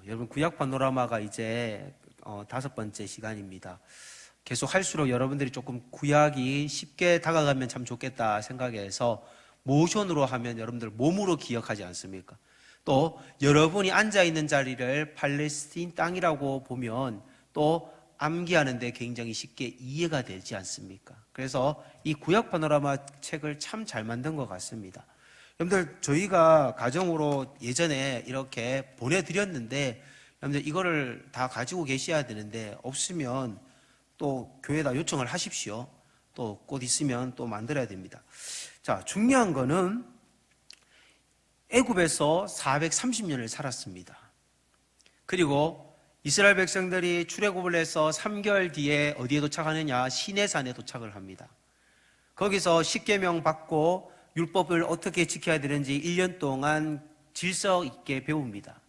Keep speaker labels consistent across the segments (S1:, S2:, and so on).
S1: 여러분 구약 파노라마가 이제 5번째 시간입니다. 계속 할수록 여러분들이 조금 구약이 쉽게 다가가면 참 좋겠다 생각해서 모션으로 하면 여러분들 몸으로 기억하지 않습니까? 또 여러분이 앉아있는 자리를 팔레스틴 땅이라고 보면 또 암기하는데 굉장히 쉽게 이해가 되지 않습니까? 그래서 이 구약 파노라마 책을 참 잘 만든 것 같습니다. 여러분들 저희가 가정으로 예전에 이렇게 보내드렸는데 여러분들 이거를 다 가지고 계셔야 되는데 없으면 또 교회에다 요청을 하십시오. 또 곧 있으면 또 만들어야 됩니다. 자, 중요한 거는 애굽에서 430년을 살았습니다. 그리고 이스라엘 백성들이 출애굽을 해서 3개월 뒤에 어디에 도착하느냐? 시내산에 도착을 합니다. 거기서 십계명 받고 율법을 어떻게 지켜야 되는지 1년 동안 질서 있게 배웁니다.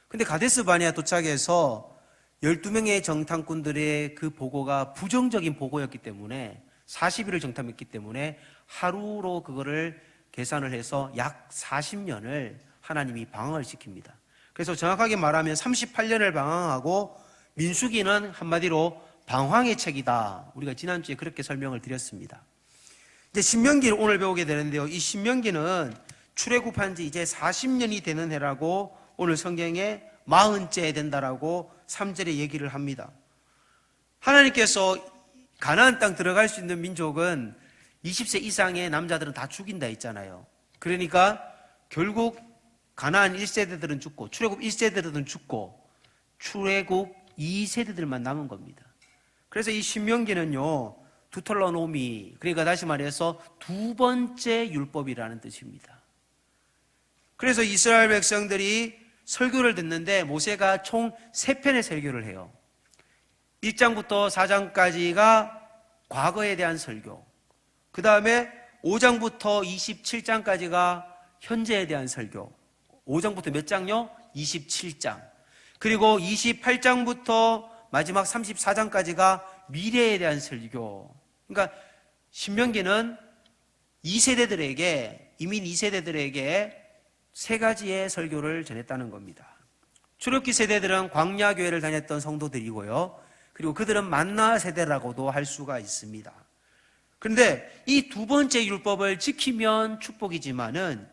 S1: 근데 가데스 바네아 도착해서 12명의 정탐꾼들의 그 보고가 부정적인 보고였기 때문에 40일을 정탐했기 때문에 하루로 그거를 계산을 해서 약 40년을 하나님이 방황을 시킵니다. 그래서 정확하게 말하면 38년을 방황하고 민수기는 한마디로 방황의 책이다. 우리가 지난주에 그렇게 설명을 드렸습니다. 이제 신명기를 오늘 배우게 되는데요. 이 신명기는 출애굽한 지 이제 40년이 되는 해라고 오늘 성경에 40째 된다라고 3절에 얘기를 합니다. 하나님께서 가나안 땅 들어갈 수 있는 민족은 20세 이상의 남자들은 다 죽인다 했잖아요. 그러니까 결국 가나안 1세대들은 죽고 출애굽 1세대들은 죽고 출애굽 2세대들만 남은 겁니다. 그래서 이 신명기는요, 두톨로노미, 그러니까 다시 말해서 두 번째 율법이라는 뜻입니다. 그래서 이스라엘 백성들이 설교를 듣는데 모세가 총 3편의 설교를 해요. 1장부터 4장까지가 과거에 대한 설교, 그 다음에 5장부터 27장까지가 현재에 대한 설교. 5장부터 몇 장요? 27장. 그리고 28장부터 마지막 34장까지가 미래에 대한 설교. 그러니까 신명기는 2세대들에게, 이민 2세대들에게 3가지의 설교를 전했다는 겁니다. 출애굽기 세대들은 광야교회를 다녔던 성도들이고요. 그리고 그들은 만나 세대라고도 할 수가 있습니다. 그런데 이 두 번째 율법을 지키면 축복이지만은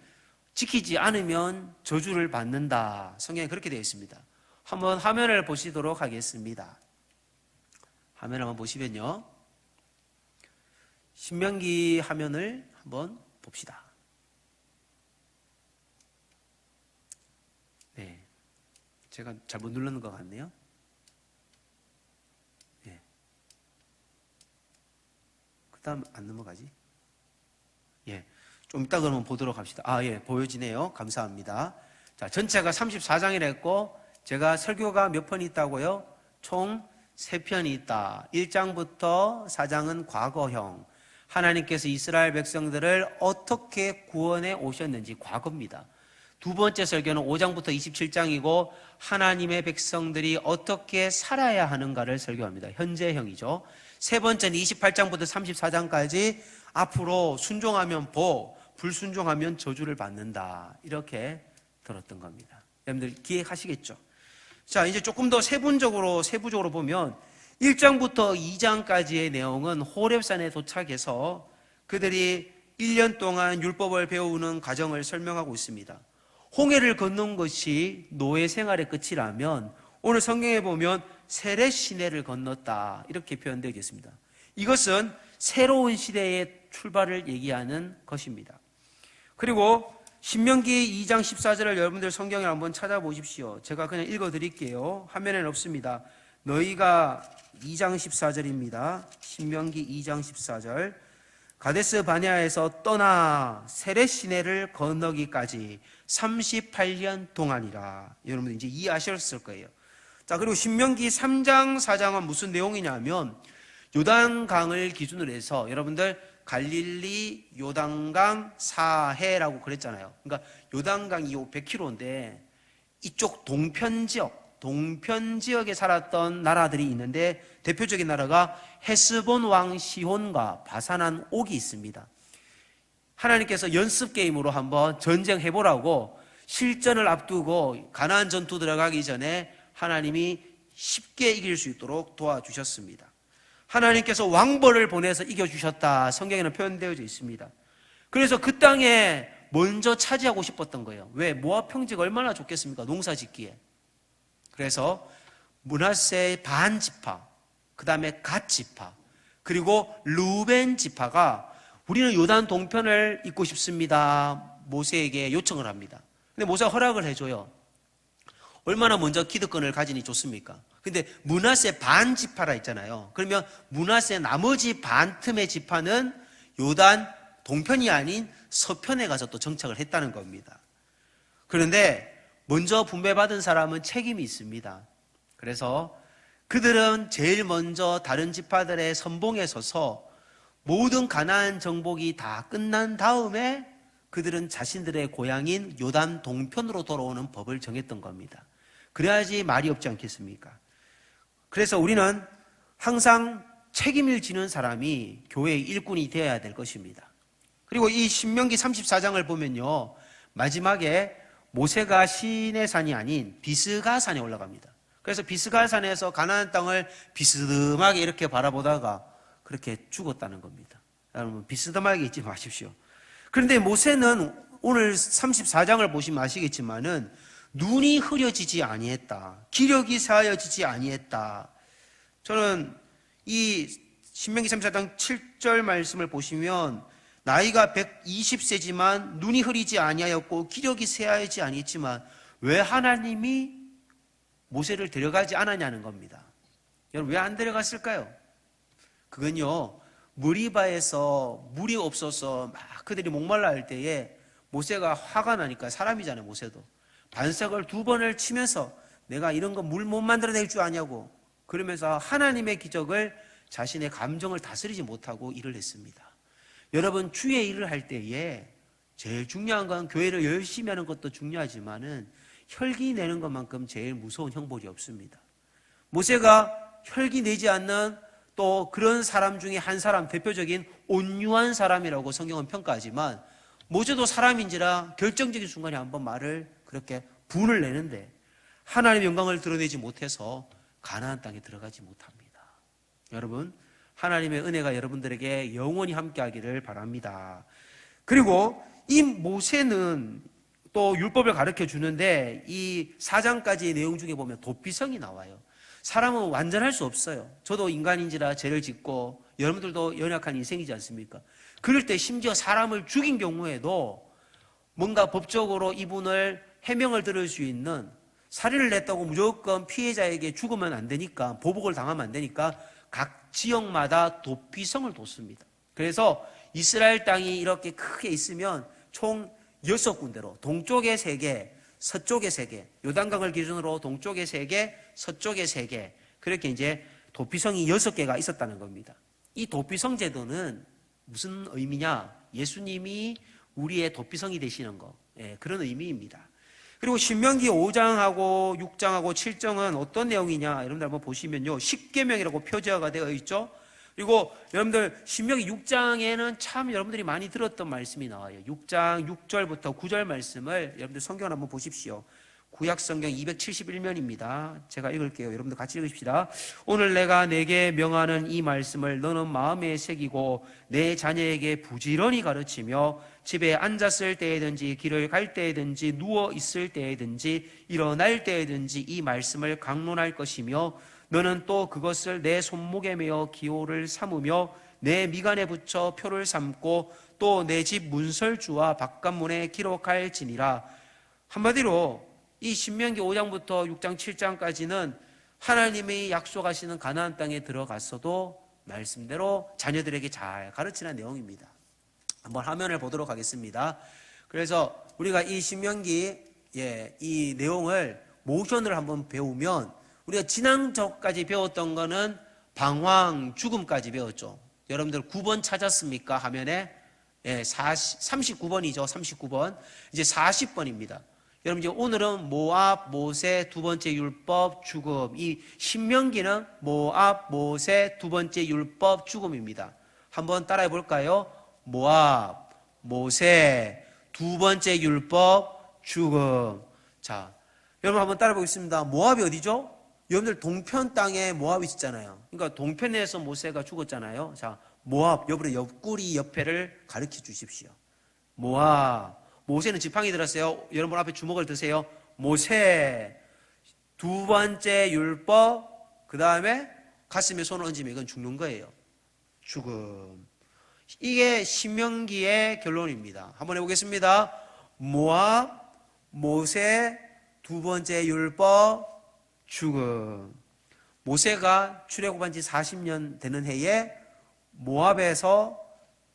S1: 지키지 않으면 저주를 받는다. 성경에 그렇게 되어 있습니다. 한번 화면을 보시도록 하겠습니다. 화면 한번 보시면요. 신명기 화면을 한번 봅시다. 네. 제가 잘못 누르는 것 같네요. 네. 그 다음 안 넘어가지? 예. 좀 이따 그러면 보도록 합시다. 예. 보여지네요. 감사합니다. 자, 전체가 34장이라 했고, 제가 설교가 몇 편이 있다고요? 총 3편이 있다. 1장부터 4장은 과거형. 하나님께서 이스라엘 백성들을 어떻게 구원해 오셨는지 과거입니다. 두 번째 설교는 5장부터 27장이고 하나님의 백성들이 어떻게 살아야 하는가를 설교합니다. 현재형이죠. 세 번째는 28장부터 34장까지 앞으로 순종하면 복, 불순종하면 저주를 받는다. 이렇게 들었던 겁니다. 여러분들 기억하시겠죠? 자, 이제 조금 더 세부적으로 보면 1장부터 2장까지의 내용은 호렙산에 도착해서 그들이 1년 동안 율법을 배우는 과정을 설명하고 있습니다. 홍해를 건넌 것이 노예 생활의 끝이라면 오늘 성경에 보면 세렛 시내를 건넜다. 이렇게 표현되어 있습니다. 이것은 새로운 시대의 출발을 얘기하는 것입니다. 그리고 신명기 2장 14절을 여러분들 성경에 한번 찾아보십시오. 제가 그냥 읽어드릴게요. 화면에는 없습니다. 너희가 2장 14절입니다. 신명기 2장 14절. 가데스 바네아에서 떠나 세렛 시내를 건너기까지 38년 동안이라. 여러분들 이제 이해하셨을 거예요. 자, 그리고 신명기 3장 4장은 무슨 내용이냐면 요단강을 기준으로 해서 여러분들 갈릴리 요단강 사해라고 그랬잖아요. 그러니까 요단강이 100km인데 이쪽 동편 지역에 살았던 나라들이 있는데 대표적인 나라가 헤스본 왕 시혼과 바산한 옥이 있습니다. 하나님께서 연습 게임으로 한번 전쟁해보라고 실전을 앞두고 가나안 전투 들어가기 전에 하나님이 쉽게 이길 수 있도록 도와주셨습니다. 하나님께서 왕벌을 보내서 이겨주셨다, 성경에는 표현되어져 있습니다. 그래서 그 땅에 먼저 차지하고 싶었던 거예요. 왜? 모압 평지가 얼마나 좋겠습니까? 농사 짓기에. 그래서 므낫세 반 지파, 그 다음에 갓 지파, 그리고 루벤 지파가 우리는 요단 동편을 잇고 싶습니다, 모세에게 요청을 합니다. 근데 모세가 허락을 해줘요. 얼마나 먼저 기득권을 가지니 좋습니까? 근데 므낫세 반 지파라 했잖아요. 그러면 므낫세 나머지 반 틈의 지파는 요단 동편이 아닌 서편에 가서 또 정착을 했다는 겁니다. 그런데 먼저 분배받은 사람은 책임이 있습니다. 그래서 그들은 제일 먼저 다른 지파들의 선봉에 서서 모든 가나안 정복이 다 끝난 다음에 그들은 자신들의 고향인 요단 동편으로 돌아오는 법을 정했던 겁니다. 그래야지 말이 없지 않겠습니까? 그래서 우리는 항상 책임을 지는 사람이 교회의 일꾼이 되어야 될 것입니다. 그리고 이 신명기 34장을 보면요, 마지막에 모세가 시내산이 아닌 비스가산에 올라갑니다. 그래서 비스가산에서 가나안 땅을 비스듬하게 이렇게 바라보다가 그렇게 죽었다는 겁니다. 여러분, 비스듬하게 잊지 마십시오. 그런데 모세는 오늘 34장을 보시면 아시겠지만은 눈이 흐려지지 아니했다, 기력이 쇠하여지지 아니했다. 저는 이 신명기 34장 7절 말씀을 보시면 나이가 120세지만 눈이 흐리지 아니하였고 기력이 쇠하여지지 아니했지만 왜 하나님이 모세를 데려가지 않았냐는 겁니다. 여러분, 왜 안 데려갔을까요? 그건요, 무리바에서 물이 없어서 막 그들이 목말라 할 때에 모세가 화가 나니까, 사람이잖아요, 모세도. 반석을 2번을 치면서 내가 이런 거 물 못 만들어낼 줄 아냐고, 그러면서 하나님의 기적을, 자신의 감정을 다스리지 못하고 일을 했습니다. 여러분, 주의 일을 할 때에 제일 중요한 건 교회를 열심히 하는 것도 중요하지만은 혈기 내는 것만큼 제일 무서운 형벌이 없습니다. 모세가 혈기 내지 않는 또 그런 사람 중에 한 사람, 대표적인 온유한 사람이라고 성경은 평가하지만 모세도 사람인지라 결정적인 순간에 한번 말을 그렇게 분을 내는데 하나님의 영광을 드러내지 못해서 가나안 땅에 들어가지 못합니다. 여러분, 하나님의 은혜가 여러분들에게 영원히 함께하기를 바랍니다. 그리고 이 모세는 또 율법을 가르쳐 주는데 이 4장까지의 내용 중에 보면 도피성이 나와요. 사람은 완전할 수 없어요. 저도 인간인지라 죄를 짓고 여러분들도 연약한 인생이지 않습니까? 그럴 때 심지어 사람을 죽인 경우에도 뭔가 법적으로 이분을 해명을 들을 수 있는, 살인을 냈다고 무조건 피해자에게 죽으면 안 되니까, 보복을 당하면 안 되니까 각 지역마다 도피성을 뒀습니다. 그래서 이스라엘 땅이 이렇게 크게 있으면 총 6군데로 동쪽에 3개, 서쪽에 3개, 요단강을 기준으로 동쪽에 3개, 서쪽에 3개, 그렇게 이제 도피성이 6개가 있었다는 겁니다. 이 도피성 제도는 무슨 의미냐? 예수님이 우리의 도피성이 되시는 거, 그런 의미입니다. 그리고 신명기 5장하고 6장하고 7장은 어떤 내용이냐? 여러분들 한번 보시면요, 십계명이라고 표제화가 되어 있죠. 그리고 여러분들 신명기 6장에는 참 여러분들이 많이 들었던 말씀이 나와요. 6장 6절부터 9절 말씀을 여러분들 성경을 한번 보십시오. 구약 성경 271면입니다. 제가 읽을게요. 여러분들 같이 읽읍시다. 오늘 내가 내게 명하는 이 말씀을 너는 마음에 새기고 내 자녀에게 부지런히 가르치며 집에 앉았을 때에든지 길을 갈 때에든지 누워 있을 때에든지 일어날 때에든지 이 말씀을 강론할 것이며 너는 또 그것을 내 손목에 메어 기호를 삼으며 내 미간에 붙여 표를 삼고 또 내 집 문설주와 바깥문에 기록할지니라. 한마디로 이 신명기 5장부터 6장 7장까지는 하나님이 약속하시는 가나안 땅에 들어갔어도 말씀대로 자녀들에게 잘 가르치는 내용입니다. 한번 화면을 보도록 하겠습니다. 그래서 우리가 이 신명기 이 내용을 모션을 한번 배우면, 우리가 지난주까지 배웠던 거는 방황, 죽음까지 배웠죠. 여러분들 9번 찾았습니까? 화면에 39번이죠. 39번. 이제 40번입니다. 여러분, 이제 오늘은 모압, 모세, 2번째 율법, 죽음. 이 신명기는 모압, 모세, 2번째 율법, 죽음입니다. 한번 따라해 볼까요? 모압, 모세, 2번째 율법, 죽음. 자, 여러분 한번 따라 보겠습니다. 모압이 어디죠? 여러분들 동편 땅에 모압이 있잖아요. 그러니까 동편에서 모세가 죽었잖아요. 자, 모압, 여러분의 옆구리 옆에를 가르쳐 주십시오. 모압. 모세는 지팡이 들었어요. 여러분 앞에 주먹을 드세요. 모세. 두 번째 율법, 그 다음에 가슴에 손을 얹으면 이건 죽는 거예요. 죽음. 이게 신명기의 결론입니다. 한번 해보겠습니다. 모압, 모세, 두 번째 율법, 죽음. 모세가 출애굽한 지 40년 되는 해에 모압에서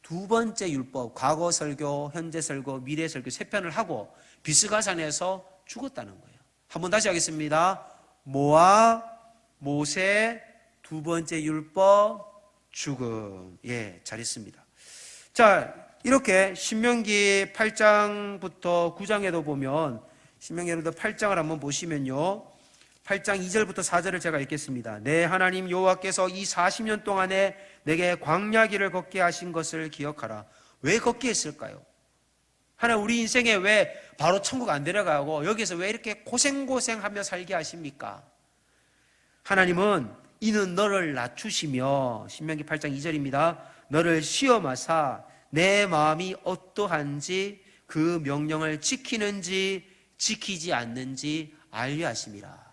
S1: 두 번째 율법, 과거 설교, 현재 설교, 미래 설교 세 편을 하고 비스가산에서 죽었다는 거예요. 한번 다시 하겠습니다. 모압, 모세, 두 번째 율법, 죽음. 예, 잘했습니다. 자, 이렇게 신명기 8장부터 9장에도 보면, 신명기 여러분들 8장을 한번 보시면요, 8장 2절부터 4절을 제가 읽겠습니다. 내 하나님 여호와께서 이 40년 동안에 내게 광야길을 걷게 하신 것을 기억하라. 왜 걷게 했을까요? 하나님, 우리 인생에 왜 바로 천국 안 데려가고 여기서 왜 이렇게 고생하며 살게 하십니까? 하나님은 이는 너를 낮추시며, 신명기 8장 2절입니다. 너를 시험하사 내 마음이 어떠한지 그 명령을 지키는지 지키지 않는지 알려 하심이라.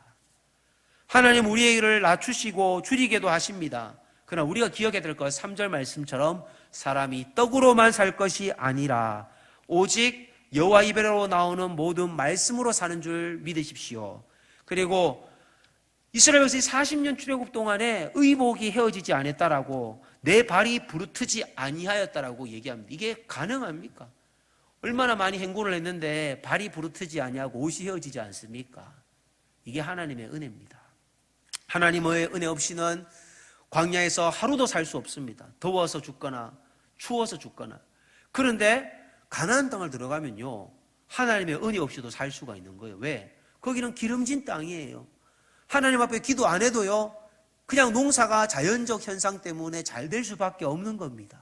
S1: 하나님 우리를 낮추시고 줄이게도 하십니다. 그러나 우리가 기억해야 될 것 3절 말씀처럼 사람이 떡으로만 살 것이 아니라 오직 여호와 입에로 나오는 모든 말씀으로 사는 줄 믿으십시오. 그리고 이스라엘 백성이 40년 출애굽 동안에 의복이 헤어지지 않았다라고, 내 발이 부르트지 아니하였다라고 얘기합니다. 이게 가능합니까? 얼마나 많이 행군을 했는데 발이 부르트지 아니하고 옷이 헤어지지 않습니까? 이게 하나님의 은혜입니다. 하나님의 은혜 없이는 광야에서 하루도 살 수 없습니다. 더워서 죽거나 추워서 죽거나. 그런데 가나안 땅을 들어가면요, 하나님의 은혜 없이도 살 수가 있는 거예요. 왜? 거기는 기름진 땅이에요. 하나님 앞에 기도 안 해도요, 그냥 농사가 자연적 현상 때문에 잘 될 수밖에 없는 겁니다.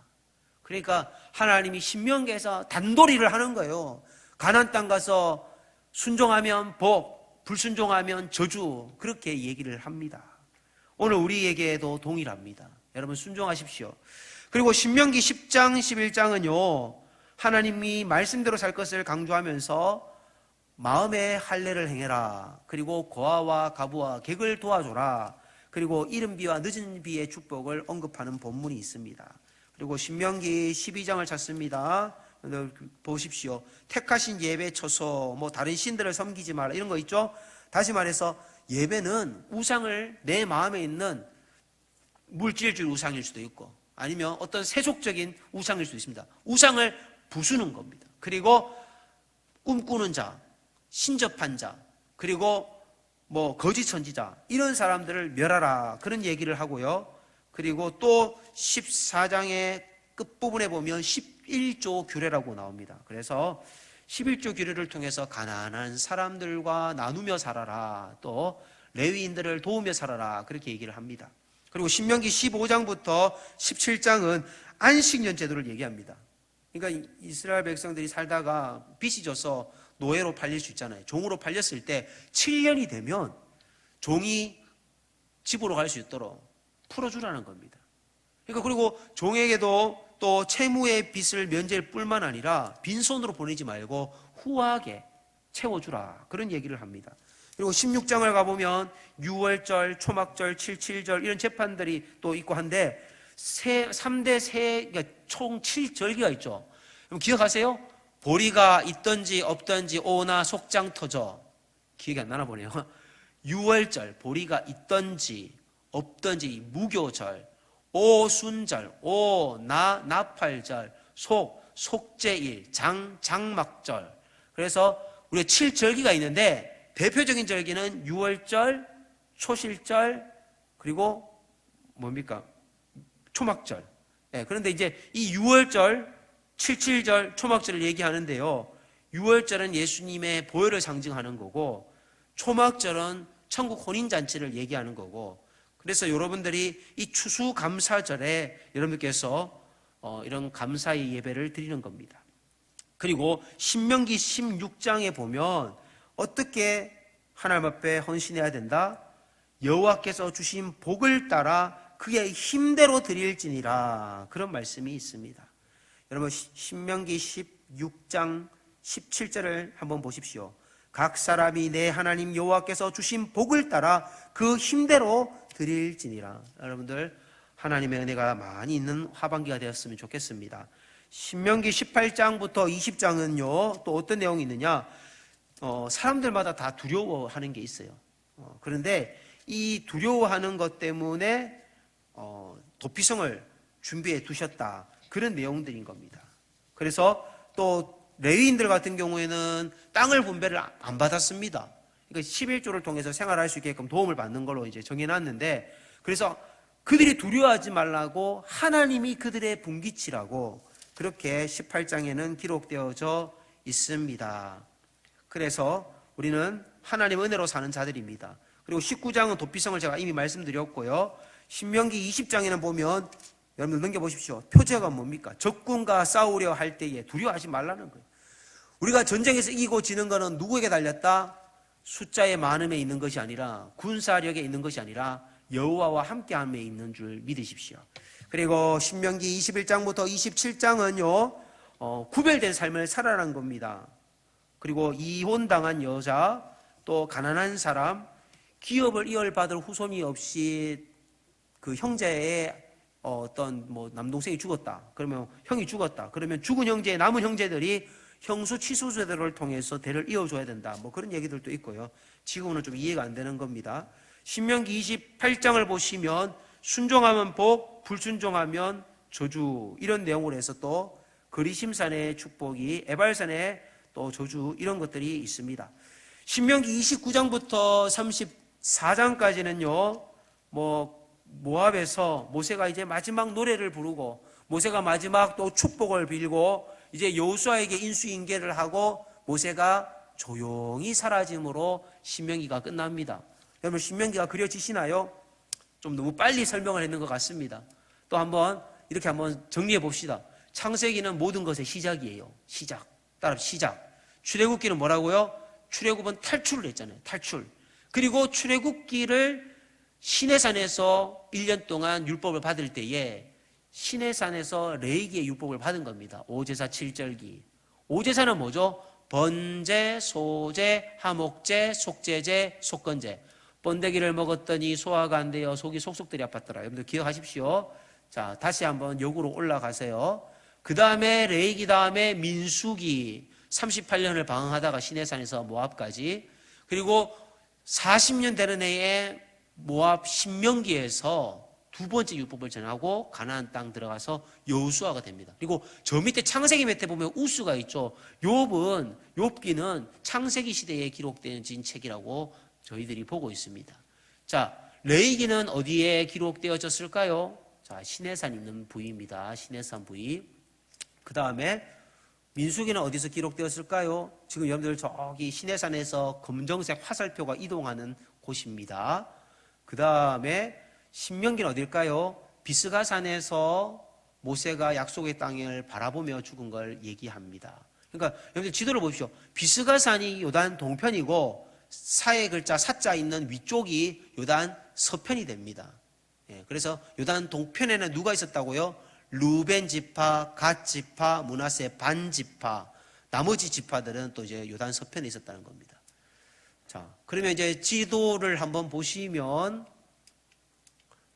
S1: 그러니까 하나님이 신명기에서 단도리를 하는 거예요. 가나안 땅 가서 순종하면 복, 불순종하면 저주, 그렇게 얘기를 합니다. 오늘 우리에게도 동일합니다. 여러분 순종하십시오. 그리고 신명기 10장 11장은요 하나님이 말씀대로 살 것을 강조하면서 마음의 할례를 행해라, 그리고 고아와 가부와 객을 도와줘라, 그리고 이른 비와 늦은 비의 축복을 언급하는 본문이 있습니다. 그리고 신명기 12장을 찾습니다. 보십시오. 택하신 예배 처소, 다른 신들을 섬기지 마라, 이런 거 있죠. 다시 말해서 예배는 우상을, 내 마음에 있는 물질주의 우상일 수도 있고 아니면 어떤 세속적인 우상일 수도 있습니다. 우상을 부수는 겁니다. 그리고 꿈꾸는 자, 신접한 자, 그리고 거짓 선지자, 이런 사람들을 멸하라, 그런 얘기를 하고요. 그리고 또 14장의 끝부분에 보면 11조 규례라고 나옵니다. 그래서 11조 규례를 통해서 가난한 사람들과 나누며 살아라, 또 레위인들을 도우며 살아라, 그렇게 얘기를 합니다. 그리고 신명기 15장부터 17장은 안식년 제도를 얘기합니다. 그러니까 이스라엘 백성들이 살다가 빚이 져서 노예로 팔릴 수 있잖아요. 종으로 팔렸을 때 7년이 되면 종이 집으로 갈 수 있도록 풀어주라는 겁니다. 그러니까 그리고 종에게도 또 채무의 빚을 면제할 뿐만 아니라 빈손으로 보내지 말고 후하게 채워주라, 그런 얘기를 합니다. 그리고 16장을 가보면 유월절, 초막절, 칠칠절 이런 재판들이 또 있고 한데 3대 세, 그러니까 총 7절기가 있죠. 그럼 기억하세요? 보리가 있던지 없던지 오나 속장 터져. 기억이 안 나나 보네요. 유월절, 보리가 있던지 없던지 무교절, 오순절, 오나 나팔절, 속제일, 장막절. 그래서 우리가 7절기가 있는데 대표적인 절기는 유월절, 초실절, 그리고 뭡니까? 초막절. 네, 그런데 이제 이 유월절, 칠칠절, 초막절을 얘기하는데요. 유월절은 예수님의 보혈을 상징하는 거고, 초막절은 천국 혼인잔치를 얘기하는 거고, 그래서 여러분들이 이 추수감사절에 여러분들께서 이런 감사의 예배를 드리는 겁니다. 그리고 신명기 16장에 보면 어떻게 하나님 앞에 헌신해야 된다? 여호와께서 주신 복을 따라 그의 힘대로 드릴지니라, 그런 말씀이 있습니다. 여러분, 신명기 16장 17절을 한번 보십시오. 각 사람이 내 하나님 여호와께서 주신 복을 따라 그 힘대로 드릴지니라. 여러분들, 하나님의 은혜가 많이 있는 하반기가 되었으면 좋겠습니다. 신명기 18장부터 20장은요 또 어떤 내용이 있느냐, 사람들마다 다 두려워하는 게 있어요. 그런데 이 두려워하는 것 때문에 도피성을 준비해 두셨다, 그런 내용들인 겁니다. 그래서 또 레위인들 같은 경우에는 땅을 분배를 안 받았습니다. 그러니까 11조를 통해서 생활할 수 있게끔 도움을 받는 걸로 이제 정해놨는데, 그래서 그들이 두려워하지 말라고 하나님이 그들의 분깃이라고 그렇게 18장에는 기록되어져 있습니다. 그래서 우리는 하나님 은혜로 사는 자들입니다. 그리고 19장은 도피성을 제가 이미 말씀드렸고요. 신명기 20장에는 보면, 여러분들 넘겨보십시오. 표제가 뭡니까? 적군과 싸우려 할 때에 두려워하지 말라는 거예요. 우리가 전쟁에서 이기고 지는 것은 누구에게 달렸다? 숫자의 많음에 있는 것이 아니라, 군사력에 있는 것이 아니라 여호와와 함께함에 있는 줄 믿으십시오. 그리고 신명기 21장부터 27장은요 구별된 삶을 살아라는 겁니다. 그리고 이혼당한 여자, 또 가난한 사람, 기업을 이어받을 후손이 없이 그 형제의 어떤 남동생이 죽었다, 그러면 형이 죽었다, 그러면 죽은 형제의 남은 형제들이 형수 취소 제도를 통해서 대를 이어줘야 된다, 그런 얘기들도 있고요. 지금은 좀 이해가 안 되는 겁니다. 신명기 28장을 보시면 순종하면 복, 불순종하면 저주, 이런 내용으로 해서 또 그리심산의 축복이, 에발산의 또 저주, 이런 것들이 있습니다. 신명기 29장부터 34장까지는요 모압에서 모세가 이제 마지막 노래를 부르고, 모세가 마지막 또 축복을 빌고, 이제 여호수아에게 인수인계를 하고 모세가 조용히 사라짐으로 신명기가 끝납니다. 여러분, 신명기가 그려지시나요? 좀 너무 빨리 설명을 했는 것 같습니다. 또 한번 이렇게 한번 정리해 봅시다. 창세기는 모든 것의 시작이에요. 시작. 따라 시작. 출애굽기는 뭐라고요? 출애굽은 탈출을 했잖아요. 탈출. 그리고 출애굽기를 시내산에서 1년 동안 율법을 받을 때에 시내산에서 레위기의 율법을 받은 겁니다. 오제사 7절기. 오제사는 뭐죠? 번제, 소제, 하목제, 속제제, 속건제. 번데기를 먹었더니 소화가 안 돼요. 속이 속속들이 아팠더라. 여러분들 기억하십시오. 자, 다시 한번 역으로 올라가세요. 그 다음에 레위기 다음에 민수기, 38년을 방황하다가 시내산에서 모압까지, 그리고 40년 되는 해에 모압 신명기에서 두 번째 율법을 전하고 가나안 땅 들어가서 여호수아가 됩니다. 그리고 저 밑에 창세기 밑에 보면 우스가 있죠. 욥기는 창세기 시대에 기록된 책이라고 저희들이 보고 있습니다. 자, 레위기는 어디에 기록되어졌을까요? 자, 시내산 있는 부위입니다. 시내산 부위. 그 다음에 민수기는 어디서 기록되었을까요? 지금 여러분들 저기 시내산에서 검정색 화살표가 이동하는 곳입니다. 그 다음에 신명기는 어딜까요? 비스가산에서 모세가 약속의 땅을 바라보며 죽은 걸 얘기합니다. 그러니까 여러분들 지도를 보십시오. 비스가산이 요단 동편이고 사의 글자 사자 있는 위쪽이 요단 서편이 됩니다. 그래서 요단 동편에는 누가 있었다고요? 루벤 지파, 갓 지파, 므낫세 반 지파, 나머지 지파들은 또 이제 요단 서편에 있었다는 겁니다. 자, 그러면 이제 지도를 한번 보시면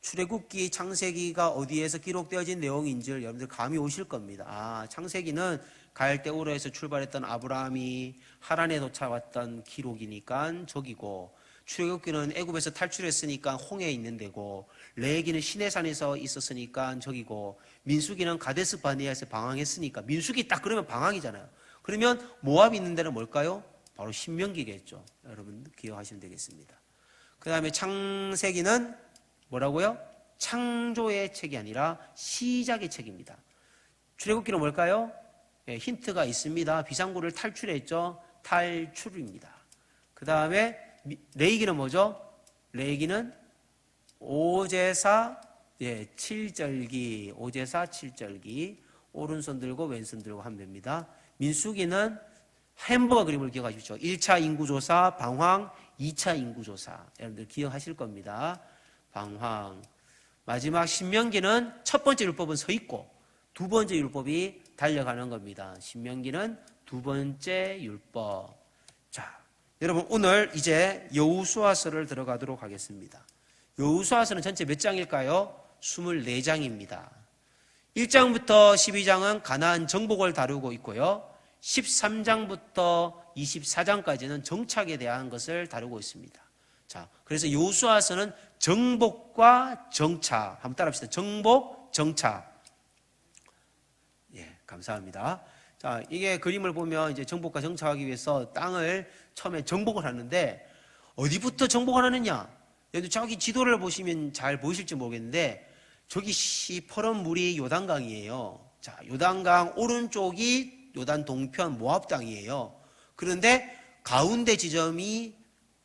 S1: 출애굽기, 창세기가 어디에서 기록되어진 내용인지를 여러분들 감이 오실 겁니다. 아, 창세기는 갈대우르에서 출발했던 아브라함이 하란에 도착했던 기록이니까 저기고, 출애굽기는 애굽에서 탈출했으니까 홍해에 있는 데고, 레위기는 시내산에서 있었으니까 저기고, 민수기는 가데스 바네아에서 방황했으니까, 민수기 딱 그러면 방황이잖아요. 그러면 모압이 있는 데는 뭘까요? 바로 신명기겠죠. 여러분 기억하시면 되겠습니다. 그 다음에 창세기는 뭐라고요? 창조의 책이 아니라 시작의 책입니다. 출애굽기는 뭘까요? 힌트가 있습니다. 비상구를 탈출했죠. 탈출입니다. 그 다음에 레위기는 뭐죠? 레위기는 오제사 7절기, 오제사 7절기, 오른손 들고 왼손 들고 하면 됩니다. 민수기는 햄버거 그림을 기억하십시오. 1차 인구조사, 방황, 2차 인구조사. 여러분들 기억하실 겁니다. 방황. 마지막 신명기는 첫 번째 율법은 서 있고 두 번째 율법이 달려가는 겁니다. 신명기는 두 번째 율법. 자, 여러분 오늘 이제 여호수아서를 들어가도록 하겠습니다. 여호수아서는 전체 몇 장일까요? 24장입니다. 1장부터 12장은 가나안 정복을 다루고 있고요. 13장부터 24장까지는 정착에 대한 것을 다루고 있습니다. 자, 그래서 여호수아서는 정복과 정착. 한번 따라합시다. 정복, 정착. 예, 감사합니다. 자, 이게 그림을 보면 이제 정복과 정착하기 위해서 땅을 처음에 정복을 하는데 어디부터 정복을 하느냐? 여기 저기 지도를 보시면 잘 보이실지 모르겠는데 저기 시퍼런 물이 요단강이에요. 자, 요단강 오른쪽이 요단 동편 모압 땅이에요. 그런데 가운데 지점이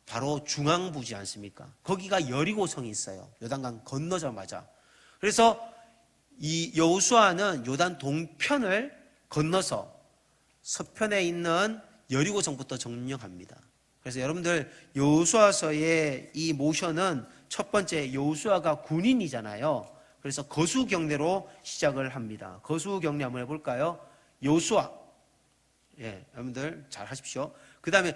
S1: 바로 중앙부지 않습니까? 거기가 여리고성이 있어요. 요단강 건너자마자. 그래서 이 여호수아는 요단 동편을 건너서 서편에 있는 여리고성부터 점령합니다. 그래서 여러분들 여호수아서의 이 모션은 첫 번째 여호수아가 군인이잖아요. 그래서 거수경례로 시작을 합니다. 거수경례 한번 해볼까요? 여호수아. 예, 여러분들 잘 하십시오. 그 다음에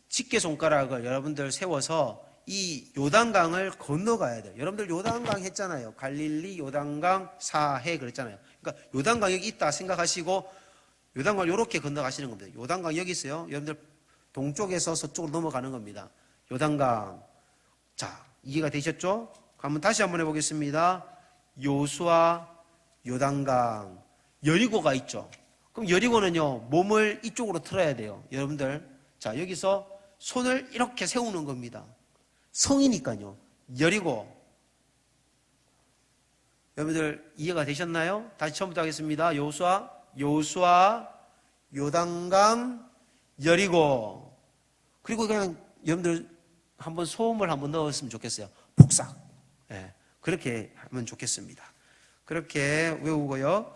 S1: 집게 손가락을 여러분들 세워서 이 요단강을 건너가야 돼요. 여러분들 요단강 했잖아요. 갈릴리, 요단강, 사해 그랬잖아요. 그러니까 요단강 여기 있다 생각하시고 요단강을 이렇게 건너가시는 겁니다. 요단강 여기 있어요. 여러분들 동쪽에서 서쪽으로 넘어가는 겁니다. 요단강. 자, 이해가 되셨죠? 한번 다시 한번 해보겠습니다. 여호수아, 요단강, 여리고가 있죠. 그럼 여리고는요, 몸을 이쪽으로 틀어야 돼요. 여러분들, 자, 여기서 손을 이렇게 세우는 겁니다. 성이니까요. 여리고. 여러분들 이해가 되셨나요? 다시 처음부터 하겠습니다. 여호수아, 요단강, 여리고. 그리고 그냥 여러분들 한번 소음을 한번 넣었으면 좋겠어요. 폭삭. 예, 그렇게 하면 좋겠습니다. 그렇게 외우고요.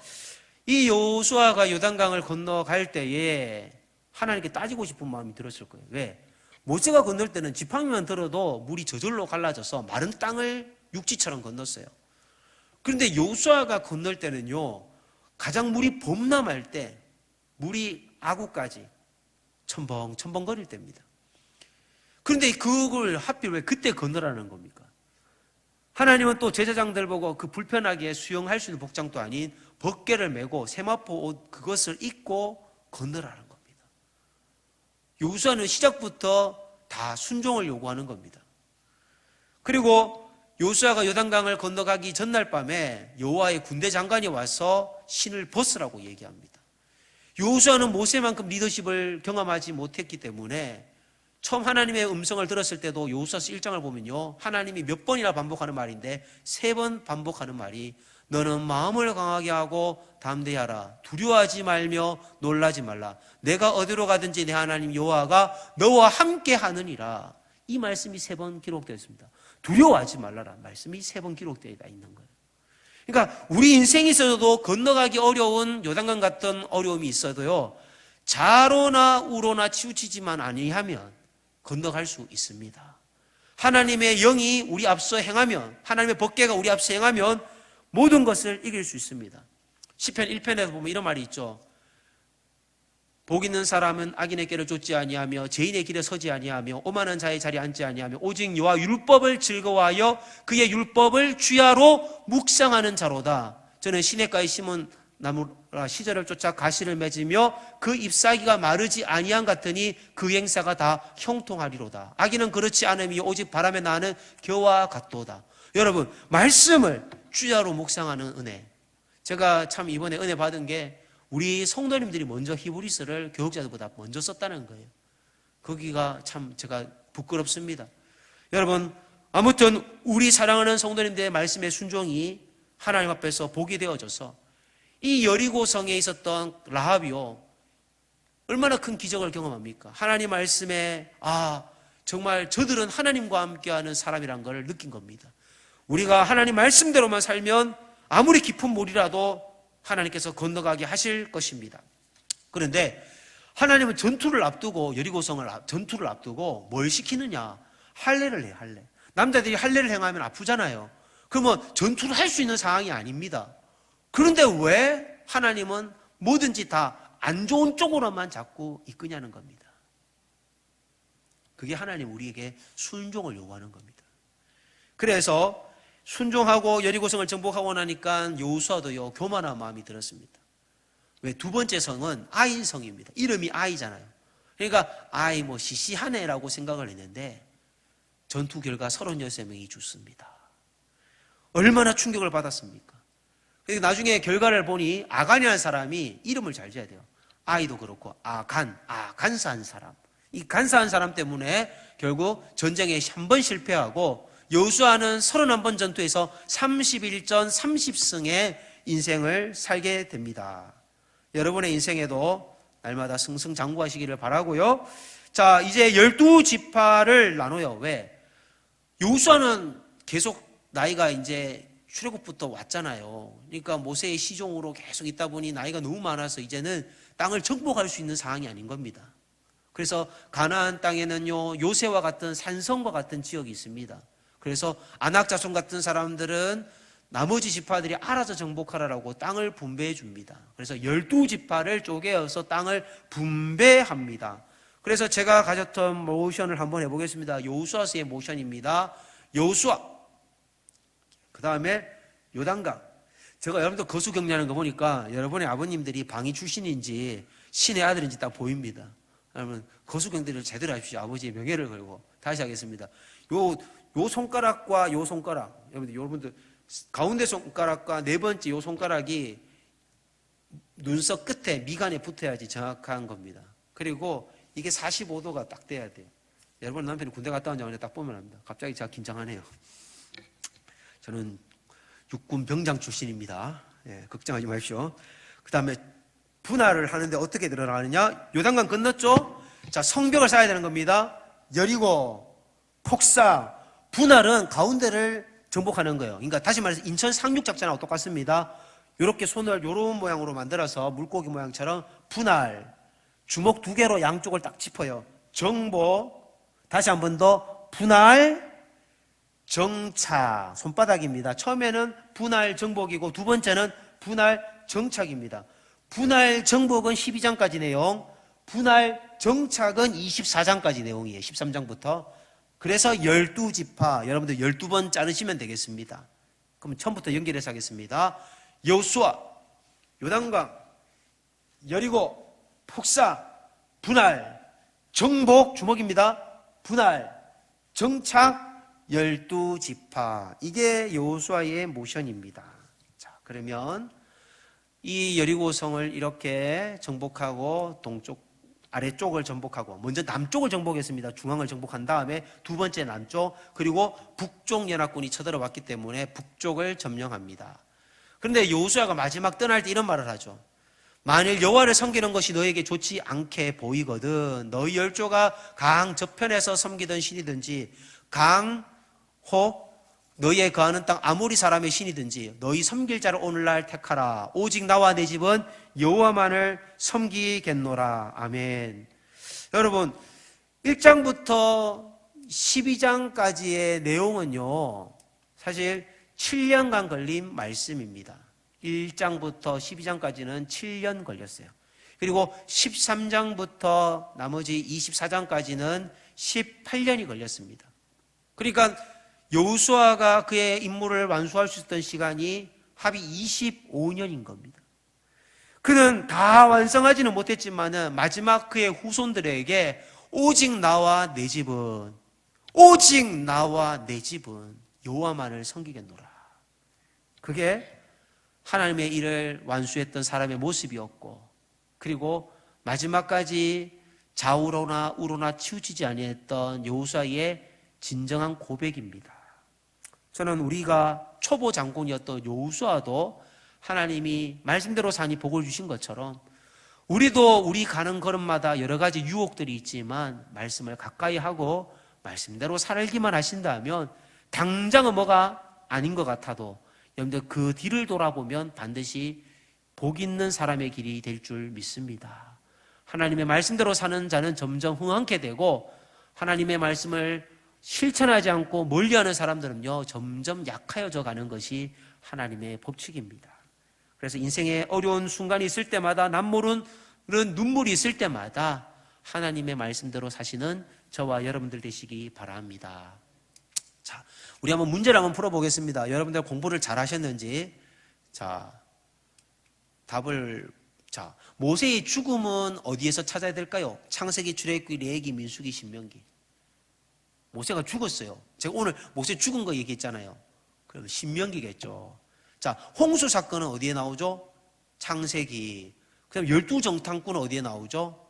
S1: 이 여호수아가 요단강을 건너갈 때에 하나님께 따지고 싶은 마음이 들었을 거예요. 왜? 모세가 건널 때는 지팡이만 들어도 물이 저절로 갈라져서 마른 땅을 육지처럼 건넜어요. 그런데 여호수아가 건널 때는요, 가장 물이 범람할 때 물이 아구까지 첨벙첨벙거릴 때입니다. 그런데 그걸 하필 왜 그때 건너라는 겁니까? 하나님은 또 제사장들 보고 그 불편하게 수영할 수 있는 복장도 아닌 벗개를 메고 세마포 옷 그것을 입고 건너라는 겁니다. 여호수아는 시작부터 다 순종을 요구하는 겁니다. 그리고 여호수아가 요단강을 건너가기 전날 밤에 여호와의 군대 장관이 와서 신을 벗으라고 얘기합니다. 여호수아는 모세만큼 리더십을 경험하지 못했기 때문에 처음 하나님의 음성을 들었을 때도 여호수아서 1장을 보면요, 하나님이 몇 번이나 반복하는 말인데 3번 반복하는 말이 너는 마음을 강하게 하고 담대하라. 두려워하지 말며 놀라지 말라. 내가 어디로 가든지 내 하나님 여호와가 너와 함께 하느니라. 이 말씀이 3번 기록되어 있습니다. 두려워하지 말라라 말씀이 3번 기록되어 있는 거예요. 그러니까 우리 인생에 있어도 건너가기 어려운 요단강 같은 어려움이 있어도요, 좌로나 우로나 치우치지만 아니하면 건너갈 수 있습니다. 하나님의 영이 우리 앞서 행하면, 하나님의 법궤가 우리 앞서 행하면 모든 것을 이길 수 있습니다. 시편 1편에서 보면 이런 말이 있죠. 복 있는 사람은 악인의 길을 쫓지 아니하며 죄인의 길에 서지 아니하며 오만한 자의 자리에 앉지 아니하며 오직 여호와 율법을 즐거워하여 그의 율법을 주야로 묵상하는 자로다. 저는 시냇가에 심은 나무라 시절을 쫓아 가시를 맺으며 그 잎사귀가 마르지 아니한 같으니 그 행사가 다 형통하리로다. 악인은 그렇지 않으며 오직 바람에 나는 겨와 같도다. 여러분, 말씀을 주야로 묵상하는 은혜. 제가 참 이번에 은혜 받은 게 우리 성도님들이 먼저 히브리서를 교육자들보다 먼저 썼다는 거예요. 거기가 참 제가 부끄럽습니다. 여러분, 아무튼 우리 사랑하는 성도님들의 말씀의 순종이 하나님 앞에서 복이 되어져서 이 여리고성에 있었던 라합이요, 얼마나 큰 기적을 경험합니까? 하나님 말씀에 정말 저들은 하나님과 함께하는 사람이란 걸 느낀 겁니다. 우리가 하나님 말씀대로만 살면 아무리 깊은 물이라도 하나님께서 건너가게 하실 것입니다. 그런데 하나님은 전투를 앞두고 전투를 앞두고 뭘 시키느냐? 할례를 해요. 할례. 남자들이 할례를 행하면 아프잖아요. 그러면 전투를 할 수 있는 상황이 아닙니다. 그런데 왜 하나님은 뭐든지 다 안 좋은 쪽으로만 자꾸 이끄냐는 겁니다. 그게 하나님 우리에게 순종을 요구하는 겁니다. 그래서 순종하고 여리고성을 정복하고 나니까 여호수아도요 교만한 마음이 들었습니다. 왜? 두 번째 성은 아인 성입니다. 이름이 아이잖아요. 그러니까 아이 뭐 시시하네라고 생각을 했는데 전투 결과 36명이 죽습니다. 얼마나 충격을 받았습니까? 그래서 나중에 결과를 보니 아간이라는 사람이 이름을 잘 지어야 돼요. 아이도 그렇고 간사한 사람. 이 간사한 사람 때문에 결국 전쟁에 한 번 실패하고 여호수아는 31번 전투에서 31전 30승의 인생을 살게 됩니다. 여러분의 인생에도 날마다 승승장구하시기를 바라고요. 자, 이제 12지파를 나눠요. 왜? 여호수아는 계속 나이가 이제 출애굽부터 왔잖아요. 그러니까 모세의 시종으로 계속 있다 보니 나이가 너무 많아서 이제는 땅을 정복할 수 있는 상황이 아닌 겁니다. 그래서 가나안 땅에는요 요새와 같은 산성과 같은 지역이 있습니다. 그래서 아낙 자손 같은 사람들은 나머지 지파들이 알아서 정복하라고 땅을 분배해 줍니다. 그래서 12지파를 쪼개어서 땅을 분배합니다. 그래서 제가 가졌던 모션을 한번 해보겠습니다. 여호수아서의 모션입니다. 여호수아, 그 다음에 요단강. 제가 여러분들 거수 격리하는 거 보니까 여러분의 아버님들이 방위 출신인지 신의 아들인지 딱 보입니다. 여러분 거수 격리를 제대로 하십시오. 아버지의 명예를 걸고. 다시 하겠습니다. 요 손가락과 요 손가락, 여러분들 가운데 손가락과 네 번째 요 손가락이 눈썹 끝에 미간에 붙어야지 정확한 겁니다. 그리고 이게 45도가 딱 돼야 돼요. 여러분 남편이 군대 갔다 온 자원에 딱 보면 합니다. 갑자기 제가 긴장하네요. 저는 육군 병장 출신입니다. 예, 걱정하지 마십시오. 그 다음에 분할을 하는데 어떻게 들어가느냐? 요단강 건넜죠? 자, 성벽을 쌓아야 되는 겁니다. 여리고, 폭사, 분할은 가운데를 정복하는 거예요. 그러니까 다시 말해서 인천 상륙작전하고 똑같습니다. 이렇게 손을 이런 모양으로 만들어서 물고기 모양처럼 분할, 주먹 두 개로 양쪽을 딱 짚어요. 정복, 다시 한 번 더 분할, 정착, 손바닥입니다. 처음에는 분할 정복이고 두 번째는 분할 정착입니다. 분할 정복은 12장까지 내용, 분할 정착은 24장까지 내용이에요. 13장부터. 그래서 12지파, 여러분들 12번 자르시면 되겠습니다. 그럼 처음부터 연결해서 하겠습니다. 여호수아, 요단강, 여리고, 폭사, 분할, 정복, 주먹입니다. 분할, 정착, 12지파. 이게 여호수아의 모션입니다. 자, 그러면 이 여리고성을 이렇게 정복하고 동쪽, 아래쪽을 정복하고 먼저 남쪽을 정복했습니다. 중앙을 정복한 다음에 두 번째 남쪽, 그리고 북쪽 연합군이 쳐들어왔기 때문에 북쪽을 점령합니다. 그런데 여호수아가 마지막 떠날 때 이런 말을 하죠. 만일 여호와를 섬기는 것이 너에게 좋지 않게 보이거든 너희 열조가 강 저편에서 섬기던 신이든지 강 혹 너희의 거하는 땅 아모리 사람의 신이든지 너희 섬길 자를 오늘날 택하라. 오직 나와 내 집은 여호와만을 섬기겠노라. 아멘. 여러분 1장부터 12장까지의 내용은요 사실 7년간 걸린 말씀입니다. 1장부터 12장까지는 7년 걸렸어요. 그리고 13장부터 나머지 24장까지는 18년이 걸렸습니다. 그러니까 여호수아가 그의 임무를 완수할 수 있었던 시간이 합이 25년인 겁니다. 그는 다 완성하지는 못했지만 마지막 그의 후손들에게 오직 나와 내 집은 여호와만을 섬기겠노라. 그게 하나님의 일을 완수했던 사람의 모습이었고, 그리고 마지막까지 좌우로나 우로나 치우치지 아니했던 여호수아의 진정한 고백입니다. 저는 우리가 초보 장군이었던 여호수아도 하나님이 말씀대로 사니 복을 주신 것처럼 우리도 우리 가는 걸음마다 여러 가지 유혹들이 있지만 말씀을 가까이 하고 말씀대로 살기만 하신다면 당장은 뭐가 아닌 것 같아도 여러분들 그 뒤를 돌아보면 반드시 복 있는 사람의 길이 될 줄 믿습니다. 하나님의 말씀대로 사는 자는 점점 흥황케 되고, 하나님의 말씀을 실천하지 않고 멀리하는 사람들은요 점점 약하여져 가는 것이 하나님의 법칙입니다. 그래서 인생에 어려운 순간이 있을 때마다, 남모르는 눈물이 있을 때마다 하나님의 말씀대로 사시는 저와 여러분들 되시기 바랍니다. 자, 우리 한번 문제를 한번 풀어보겠습니다. 여러분들 공부를 잘 하셨는지. 자, 답을, 모세의 죽음은 어디에서 찾아야 될까요? 창세기, 출애굽기, 레위기, 민수기, 신명기. 모세가 죽었어요. 제가 오늘 모세 죽은 거 얘기했잖아요. 그럼 신명기겠죠. 자, 홍수 사건은 어디에 나오죠? 창세기. 그럼 12정탐꾼은 어디에 나오죠?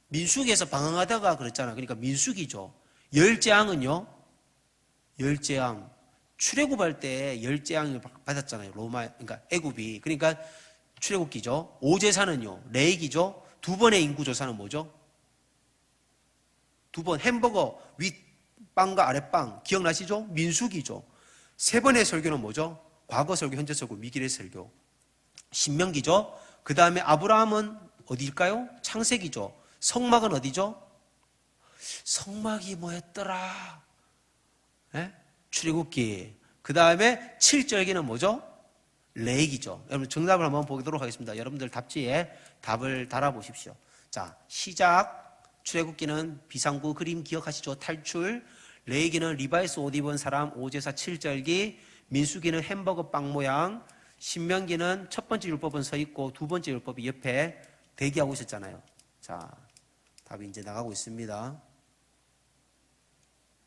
S1: 민수기에서 방황하다가 그랬잖아요. 그러니까 민수기죠. 열재앙은요? 열재앙. 출애굽할 때 열재앙을 받았잖아요. 그러니까 애굽이. 그러니까 출애굽기죠. 오제사는요? 레위기죠. 두 번의 인구조사는 뭐죠? 두 번 햄버거 윗빵과 아랫빵 기억나시죠? 민수기죠. 세 번의 설교는 뭐죠? 과거 설교, 현재 설교, 미래의 설교. 신명기죠. 그 다음에 아브라함은 어디일까요? 창세기죠. 성막은 어디죠? 성막이 뭐였더라? 네? 출애굽기. 그 다음에 7절기는 뭐죠? 레위기죠. 여러분 정답을 한번 보도록 하겠습니다. 여러분들 답지에 답을 달아보십시오. 자, 시작. 출애굽기는 비상구 그림 기억하시죠? 탈출. 레위기는 리바이스 옷 입은 사람, 오제사 7절기. 민수기는 햄버거 빵 모양. 신명기는 첫 번째 율법은 서 있고 두 번째 율법이 옆에 대기하고 있었잖아요. 자, 답이 이제 나가고 있습니다.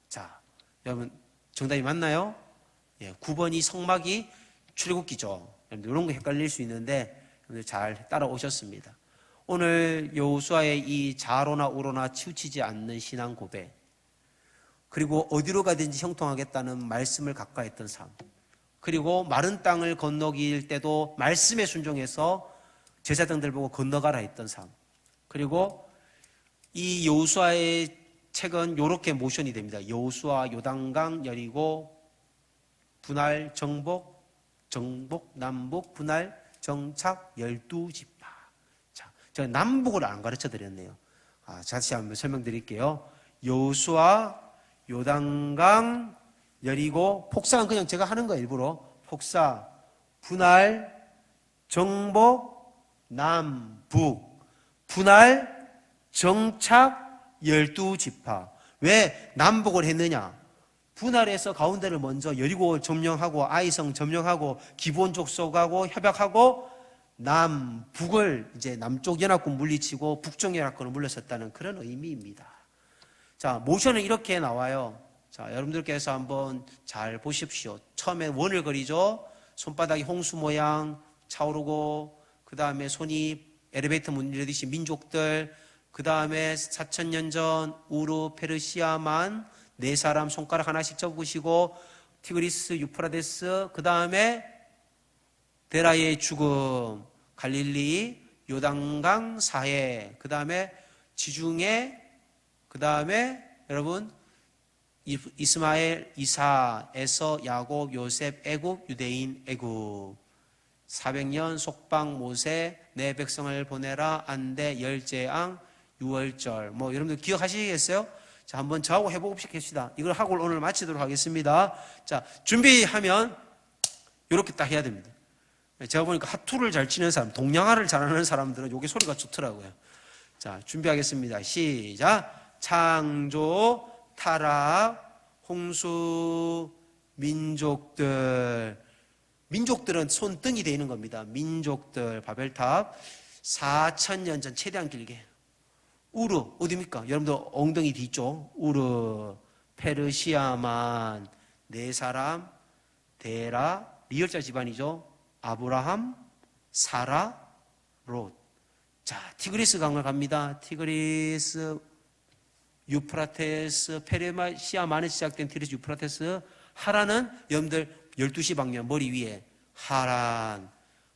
S1: 자, 여러분 정답이 맞나요? 예, 9번이 성막이 출애굽기죠. 이런 거 헷갈릴 수 있는데 여러분들 잘 따라오셨습니다. 오늘 여호수아의 이 좌로나 우로나 치우치지 않는 신앙 고백, 그리고 어디로 가든지 형통하겠다는 말씀을 가까이 했던 삶, 그리고 마른 땅을 건너길 때도 말씀에 순종해서 제사장들 보고 건너가라 했던 삶, 그리고 이 여호수아의 책은 이렇게 모션이 됩니다. 여호수아, 요단강, 여리고, 분할, 정복, 남북, 분할, 정착, 12지파. 자, 제가 남북을 안 가르쳐 드렸네요. 다시 한번 설명드릴게요. 여호수아, 요단강, 여리고, 폭사는 그냥 제가 하는 거예요, 일부러. 폭사, 분할, 정복, 남북, 분할, 정착, 12지파. 왜 남북을 했느냐? 분할해서 가운데를 먼저 여리고 점령하고 아이성 점령하고 기본 족속하고 협약하고 남북을 이제 남쪽 연합군 물리치고 북쪽 연합군을 물렸었다는 그런 의미입니다. 자, 모션은 이렇게 나와요. 자, 여러분들께서 한번 잘 보십시오. 처음에 원을 그리죠. 손바닥이 홍수 모양 차오르고, 그 다음에 손이 엘리베이터 문 열듯이 민족들, 그 다음에 4,000년 전 우르, 페르시아만 네 사람 손가락 하나씩 접으시고, 티그리스, 유프라데스, 그 다음에 데라의 죽음, 갈릴리, 요단강 사해, 그 다음에 지중해, 그 다음에 여러분 이스마엘, 이사, 에서, 야곱, 요셉, 애굽, 유대인, 애굽. 400년 속방 모세, 내 백성을 보내라, 안대, 열재앙, 유월절. 뭐 여러분들 기억하시겠어요? 자, 한번 저하고 해보시게 합시다. 이걸 하고 오늘 마치도록 하겠습니다. 자, 준비하면 이렇게 딱 해야 됩니다. 제가 보니까 하투를 잘 치는 사람, 동양화를 잘하는 사람들은 여기 소리가 좋더라고요. 자, 준비하겠습니다. 시작. 창조, 타락, 홍수, 민족들. 민족들은 손등이 되는 겁니다. 민족들, 바벨탑. 4,000년 전 최대한 길게. 우르, 어디입니까? 여러분들 엉덩이 뒤쪽. 우르, 페르시아만, 네 사람, 데라, 리얼자 집안이죠. 아브라함, 사라, 롯. 자, 티그리스 강을 갑니다. 티그리스, 유프라테스, 페르시아만에 시작된 티그리스, 유프라테스. 하란은 여러분들 12시 방면 머리 위에 하란,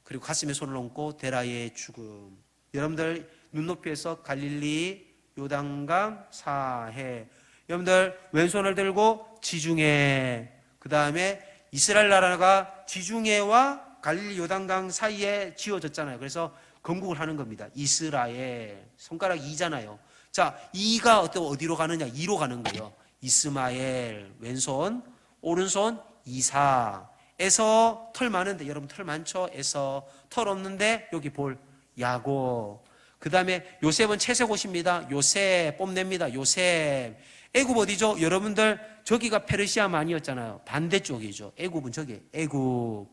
S1: 그리고 가슴에 손을 얹고 데라의 죽음. 여러분들 눈높이에서 갈릴리, 요단강, 사해. 여러분들 왼손을 들고 지중해. 그 다음에 이스라엘 나라가 지중해와 갈릴리, 요단강 사이에 지어졌잖아요. 그래서 건국을 하는 겁니다. 이스라엘. 손가락 2잖아요. 자, 2가 어디로 가느냐? 2로 가는 거예요. 이스마엘. 왼손, 오른손 이사. 에서 털 많은데, 여러분 털 많죠? 에서 털 없는데 여기 볼 야곱. 그 다음에 요셉은 채색 옷입니다. 요셉 뽐냅니다. 요셉. 애굽 어디죠? 여러분들 저기가 페르시아만이었잖아요. 반대쪽이죠. 애굽은 저기 애굽.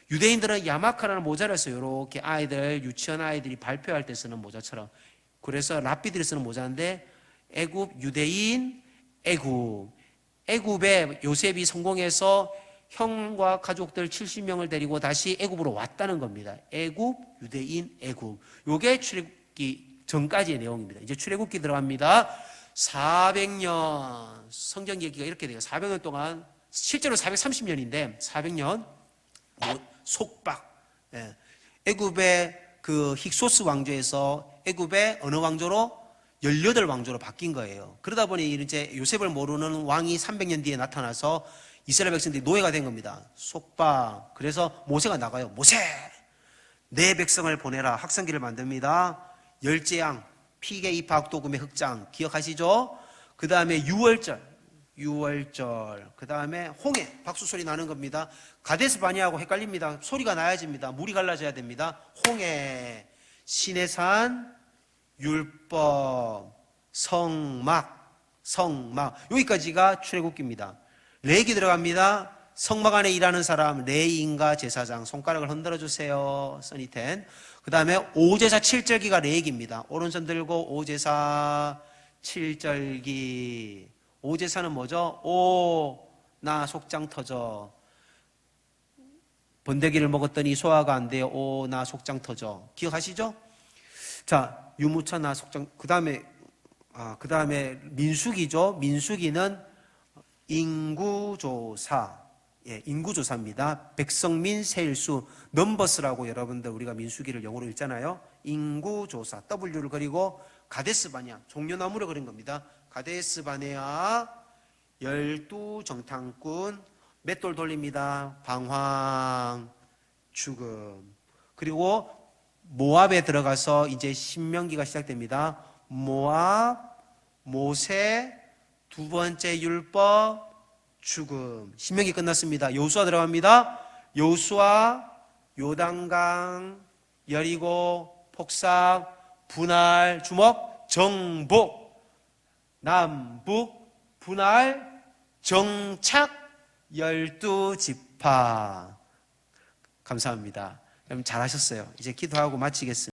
S1: 유대인들은 야마카라는 모자를 써요. 이렇게 아이들, 유치원 아이들이 발표할 때 쓰는 모자처럼. 그래서 랍비들이 쓰는 모자인데 애굽, 유대인, 애굽. 애굽에 요셉이 성공해서 형과 가족들 70명을 데리고 다시 애굽으로 왔다는 겁니다. 애굽, 유대인, 애굽. 요게 출애굽기 전까지의 내용입니다. 이제 출애굽기 들어갑니다. 400년 성경 얘기가 이렇게 돼요. 400년 동안 실제로 430년인데 400년 속박. 애굽의 그 힉소스 왕조에서 애굽의 어느 왕조로 18왕조로 바뀐 거예요. 그러다 보니 이제 요셉을 모르는 왕이 300년 뒤에 나타나서 이스라엘 백성들이 노예가 된 겁니다. 속박. 그래서 모세가 나가요. 모세, 내 백성을 보내라. 확성기를 만듭니다. 열재양, 피계 입학 도금의 흑장 기억하시죠? 그 다음에 유월절, 그 다음에 홍해, 박수 소리 나는 겁니다. 가데스 바니아하고 헷갈립니다. 소리가 나야집니다. 물이 갈라져야 됩니다. 홍해, 시내산, 율법, 성막. 여기까지가 출애굽기입니다. 레기 들어갑니다. 성막 안에 일하는 사람, 레위인과 제사장, 손가락을 흔들어 주세요. 써니텐. 그 다음에 오제사 7절기가 레기입니다. 오른손 들고 오제사 7절기. 오제사는 뭐죠? 나 속장 터져. 번데기를 먹었더니 소화가 안 돼요. 나 속장 터져. 기억하시죠? 자, 유무차 나 속장. 그 다음에 민수기죠. 민수기는 인구조사. 인구조사입니다. 백성민 세일수 넘버스라고 여러분들 우리가 민수기를 영어로 읽잖아요. 인구조사. W를 그리고 가데스 바네아. 종려나무를 그린 겁니다. 가데스 바네아 12정탐꾼 몇 돌 돌립니다. 방황, 죽음. 그리고 모압에 들어가서 이제 신명기가 시작됩니다. 모압, 모세, 두 번째 율법, 죽음. 신명기 끝났습니다. 여호수아 들어갑니다. 여호수아, 요단강, 여리고, 폭삭, 분할, 주먹, 정복, 남북, 분할, 정착, 12지파. 감사합니다. 여러분 잘하셨어요. 이제 기도하고 마치겠습니다.